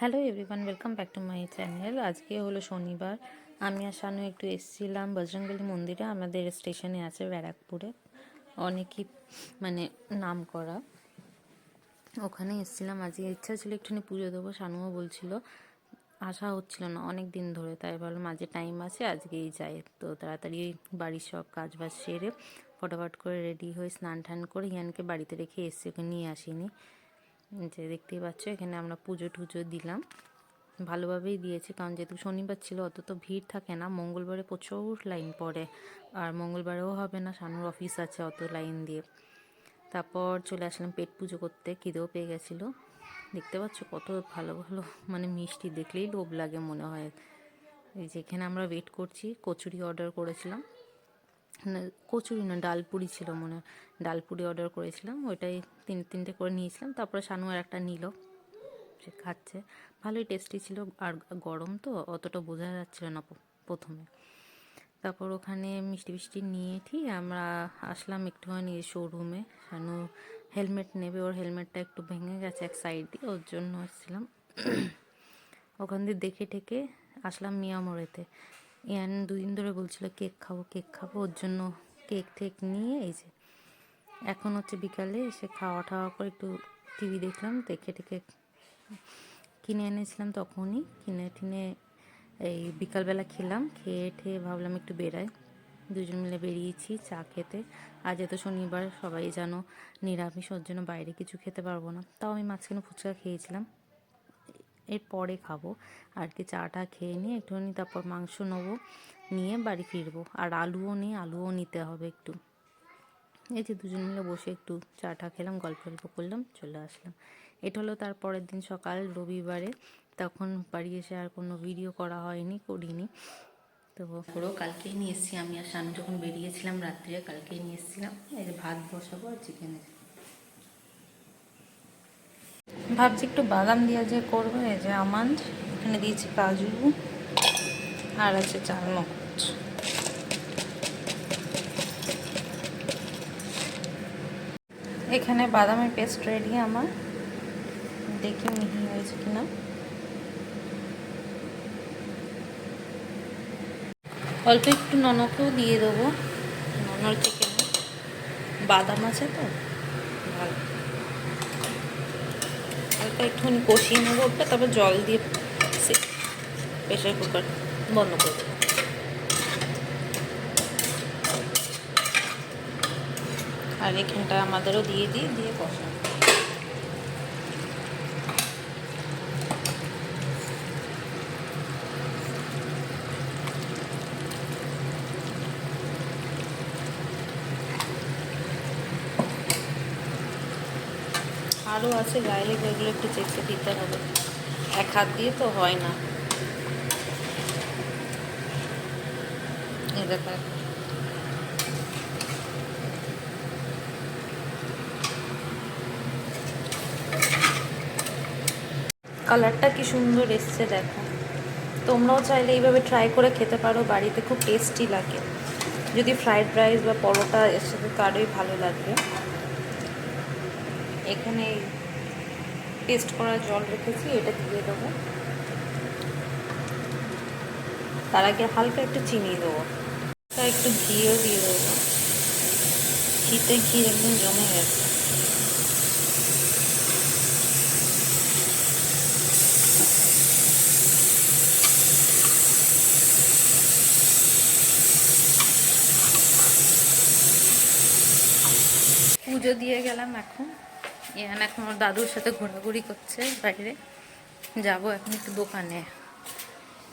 Hello everyone, welcome back to my channel. আজকে হলো শনিবার। আমি আর শানু একটু এসেছিলাম বজরংবলী মন্দিরে। আমাদের স্টেশনে আছে ব্যারাকপুরে, অনেকই নাম করা। ওখানে এসেছিলাম। আজকে ইচ্ছা ছিল একটুখানি পুজো দেবো। শানুও বলছিল, আসা হচ্ছিল না অনেক দিন ধরে, তাই ভাবলাম আজকে টাইম আছে আজকেই যাই। তো তাড়াতাড়ি বাড়ির সব কাজ বাজ সেরে ফটাফট করে রেডি হয়ে স্নান টান করে হিয়ানকে বাড়িতে রেখে এসেছি, ওকে নিয়ে আসিনি। যে দেখতেই পাচ্ছ এখানে আমরা পুজো টুজো দিলাম, ভালোভাবেই দিয়েছি, কারণ যেহেতু শনিবার ছিল অত তো ভিড় থাকে না। মঙ্গলবারে প্রচুর লাইন পড়ে, আর মঙ্গলবারেও হবে না, শানুর অফিস আছে অত লাইন দিয়ে। তারপর চলে আসলাম পেট পুজো করতে, খিদেও পেয়ে গেছিলো। দেখতে পাচ্ছ কত ভালো ভালো মিষ্টি, দেখলেই লোভ লাগে মনে হয়। এই যেখানে আমরা ওয়েট করছি, কচুরি অর্ডার করেছিলাম, কচুরি না ডালপুরি ছিল মনে হয়, ডালপুরি অর্ডার করেছিলাম, ওইটাই তিনটে করে নিয়েছিলাম। তারপরে শানু আর একটা নিল, সে খাচ্ছে। ভালোই টেস্টি ছিল, আর গরম তো অতটা বোঝা যাচ্ছিল না প্রথমে। তারপর ওখানে মিষ্টি মিষ্টি নিয়ে ঠিক আমরা আসলাম একটুখানি শোরুমে। শানু হেলমেট নেবে, ওর হেলমেটটা একটু ভেঙে গেছে এক সাইড দিয়ে, ওর জন্য আসছিলাম। ওখান দিয়ে দেখে ঠেকে আসলাম মিয়ামোড়েতে। ইয়ান দুদিন ধরে বলছিল কেক খাবো কেক খাবো, ওর জন্য কেক টেক নিয়ে এই যে এখন হচ্ছে বিকালে এসে খাওয়া টাওয়া করে একটু টিভি দেখলাম, দেখে টেকে কিনে এনেছিলাম তখনই, কিনে টিনে এই বিকালবেলা খেলাম। খেয়ে ঠেয়ে ভাবলাম একটু বেরাই, দুজন মিলে বেরিয়েছি চা খেতে। আজ এত শনিবার সবাই জানো নিরামিষ, ওর জন্য বাইরে কিছু খেতে পারবো না। তাও আমি মাঝখানে ফুচকা খেয়েছিলাম, এর পরে খাবো আর কি। চাটা খেয়ে নিয়ে একটুখানি তারপর মাংস নেবো, নিয়ে বাড়ি ফিরবো। আর আলুও নেই, আলুও নিতে হবে একটু। এই যে দুজন মিলে বসে একটু চাটা খেলাম, গল্প করলাম, চলে আসলাম। এটা হলো তার পরের দিন সকাল, রবিবারে। তখন বাড়ি এসে আর কোনো ভিডিও করিনি। তো পুরো কালকেই নিয়ে এসেছি আমি আর শানু, যখন বেরিয়েছিলাম রাত্রে কালকেই নিয়ে এসেছিলাম। এই যে ভাত বসাবো আর চিকেন। ভাবছি একটু বাদাম দিয়ে যে করবো। এই যে আমন্ড, এখানে দিয়েছি কাজু, আর আছে চালমগজ। এখানে বাদামের পেস্ট রেডি আমার, দেখি মিহি হয়েছে কিনা। অল্প একটু ননকেও দিয়ে দেবো, ননর চিকেনে বাদাম আছে তো ভালো। হালকা একটুখানি কষিয়ে নেবো ওটা, তারপর জল দিয়ে প্রেশার কুকার বন্ধ করে দেবো। আর এখানটা আমাদেরও দিয়ে কষাবো। আরও আছে গায়ে লেগে, এগুলো একটু চেপে দিতে হবে, এক হাত দিয়ে তো হয় না। এই দেখো কালারটা কি সুন্দর এসছে দেখো। তোমরাও চাইলে এইভাবে ট্রাই করে খেতে পারো, বাড়িতে খুব টেস্টি লাগে। যদি ফ্রাইড রাইস বা পরোটা এর সাথে তো আরোই ভালো লাগবে। এখানে পেস্ট করা জল রেখেছি, এটা দিয়ে দেবো। তার আগে হালকা একটু চিনি দেবো, একটু ঘিও দিয়ে দেবো। ঘিতে ঘি একদম জমে গেছে। পুজো দিয়ে গেলাম, এখন এখন ওর দাদুর সাথে ঘোরাঘুরি করছে বাইরে। যাবো এখন একটু দোকানে,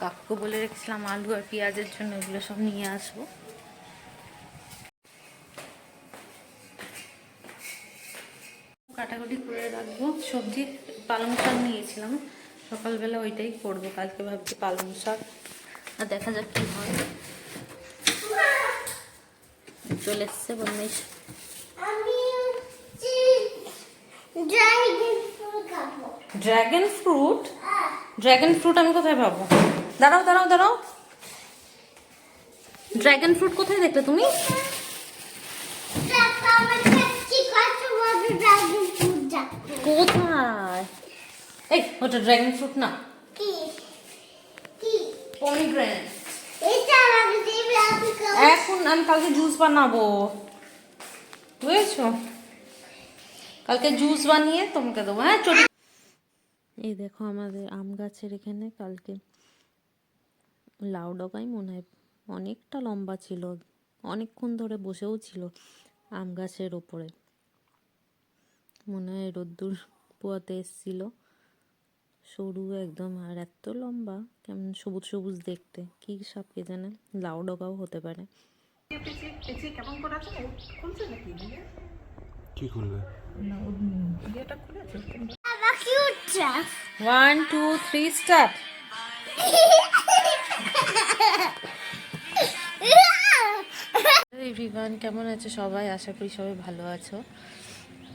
কাকুকে বলে রেখেছিলাম আলু আর পেঁয়াজের জন্য, এগুলো সব নিয়ে আসবো। কাটাকুটি করে রাখবো। সবজি পালং শাক নিয়েছিলাম সকালবেলা, ওইটাই করবো কালকে, ভাবছি পালং শাক। আর দেখা যাক কি হয়। চলে এসছে বন্মেশ। Dragon fruit? ড্রাগন ফ্রুট আমি কোথায় পাবো? দাঁড়াও দাঁড়াও দাঁড়াও, ড্রাগন ফ্রুট কোথায় দেখলে তুমি? কোথায়? এই ওটা ড্রাগন ফ্রুট না, কি কি পমিগ্রেনেট। এটা আমাকে দিবি আমি খাবো। এখন আমি কালকে জুস বানাবো, বুঝেছো? কালকে জুস বানিয়ে তোমাকে দেবো। হ্যাঁ চটি। এই দেখো আমাদের আম গাছের এখানে কালকে লাউ ডগাই মনে হয় অনেকটা লম্বা ছিল, অনেকক্ষণ ধরে বসেও ছিল আম গাছের ওপরে, মনে হয় রোদ্দুর পোয়াতে এসছিল। সরু একদম, আর এত লম্বা, কেমন সবুজ সবুজ দেখতে, কী সব কে জানে, লাউ ডগাও হতে পারে। কি করবে? বাবা কিউট ড্রেস 1 2 3 স্টার্ট। এভরিওয়ান, কেমন আছো সবাই? আশা করি সবাই ভালো আছো।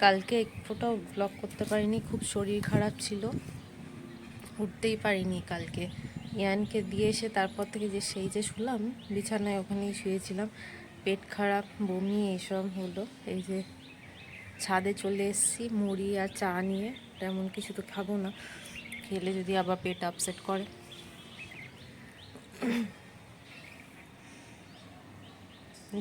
কালকে এক ফোটাও ব্লগ করতে পারিনি, খুব শরীর খারাপ ছিল, উঠতেই পারিনি কালকে। ইয়ানকে দিয়ে এসে তারপর থেকে যে শুলাম বিছানায়, ওখানেই শুয়েছিলাম, পেট খারাপ, বমি এইসব হলো। এই যে ছাদে চলে এসেছি মুড়ি আর চা নিয়ে, তেমন কিছু তো খাবো না, খেলে যদি আবার পেট আপসেট করে।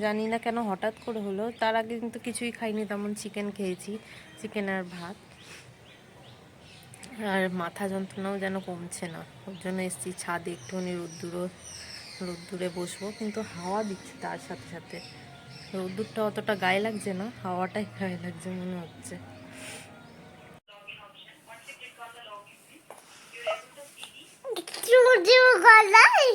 জানি না কেন হঠাৎ করে হলো, তার আগে কিন্তু কিছুই খাইনি, তেমন চিকেন খেয়েছি, চিকেন আর ভাত। আর মাথা যন্ত্রণাও যেন কমছে না, ওর জন্য এসেছি ছাদে, একটুখানি রোদ্দুরে বসবো, কিন্তু হাওয়া দিচ্ছে তার সাথে সাথে। রোদ্দুরটা অতটা গায়ে লাগছে না, হাওয়াটাই গায়ে লাগছে মনে হচ্ছে। চুড়ি গলাই